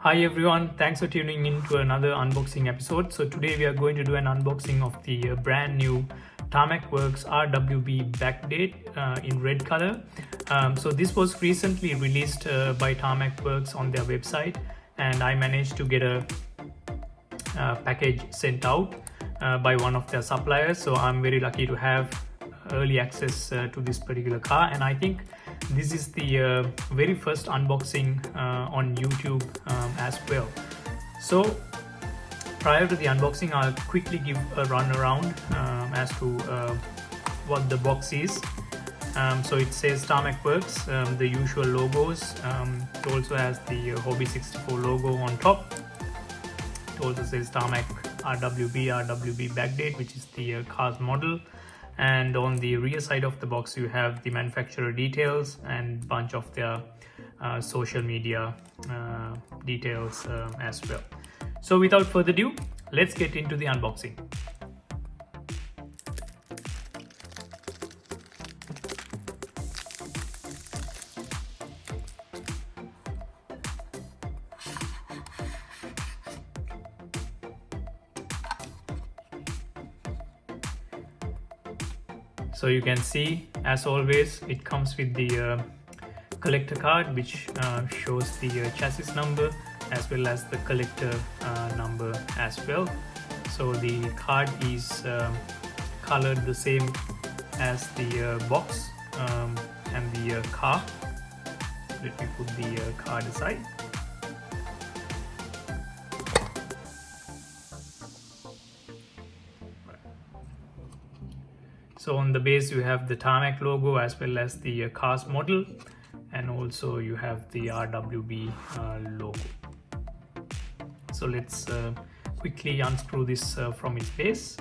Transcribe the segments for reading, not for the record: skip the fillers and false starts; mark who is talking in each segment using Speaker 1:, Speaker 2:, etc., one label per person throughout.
Speaker 1: Hi everyone, thanks for tuning in to another unboxing episode. So today we are going to do an unboxing of the brand new Tarmac Works RWB Backdate in red color. So this was recently released by Tarmac Works on their website, and I managed to get a package sent out by one of their suppliers. So I'm very lucky to have early access to this particular car, and I think this is the very first unboxing on YouTube as well. So prior to the unboxing, I'll quickly give a run around as to what the box is. So it says Tarmac Works, the usual logos. It also has the Hobby 64 logo on top. It also says Tarmac RWB Backdate, which is the car's model. And on the rear side of the box you have the manufacturer details and bunch of their social media details as well. So without further ado, let's get into the unboxing. So you can see, as always, it comes with the collector card, which shows the chassis number as well as the collector number as well. So the card is colored the same as the box and the car. Let me put the card aside. So on the base you have the Tarmac logo as well as the car's model, and also you have the RWB logo. So let's quickly unscrew this from its base.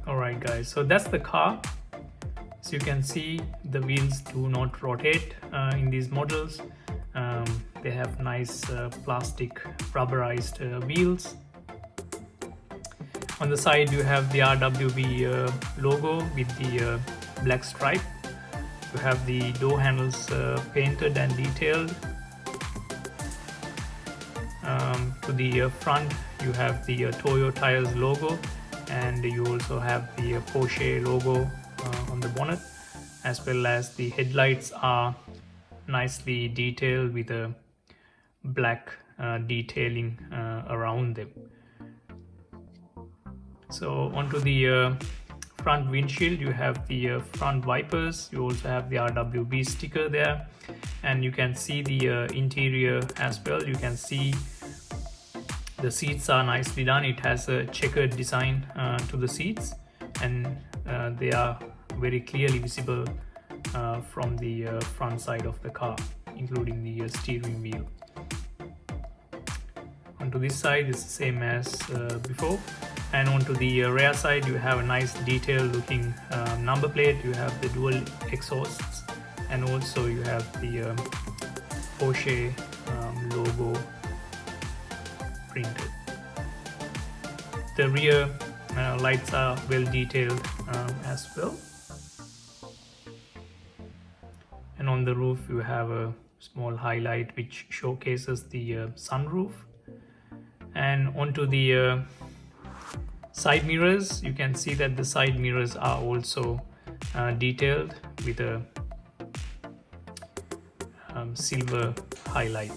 Speaker 1: Alright guys, so that's the car. So you can see the wheels do not rotate in these models. They have nice plastic rubberized wheels. On the side you have the RWB logo with the black stripe. You have the door handles painted and detailed. To the front you have the Toyo Tires logo, and you also have the Porsche logo on the bonnet, as well as the headlights are nicely detailed with a black detailing around them. So onto the front windshield you have the front wipers. You also have the RWB sticker there, and you can see the interior as well. You can see the seats are nicely done. It has a checkered design to the seats, and they are very clearly visible from the front side of the car, including the steering wheel. Onto this side is the same as before, and onto the rear side you have a nice detailed looking number plate. You have the dual exhausts, and also you have the Porsche logo printed. The rear lights are well detailed as well. And on the roof you have a small highlight which showcases the sunroof. And onto the side mirrors, you can see that the side mirrors are also detailed with a silver highlight.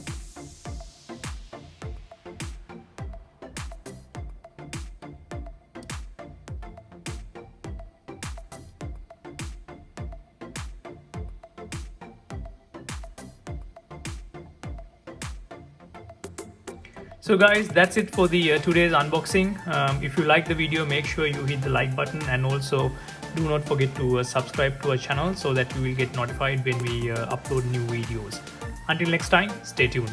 Speaker 1: So guys, that's it for the today's unboxing. If you like the video, make sure you hit the like button, and also do not forget to subscribe to our channel so that you will get notified when we upload new videos. Until next time, stay tuned.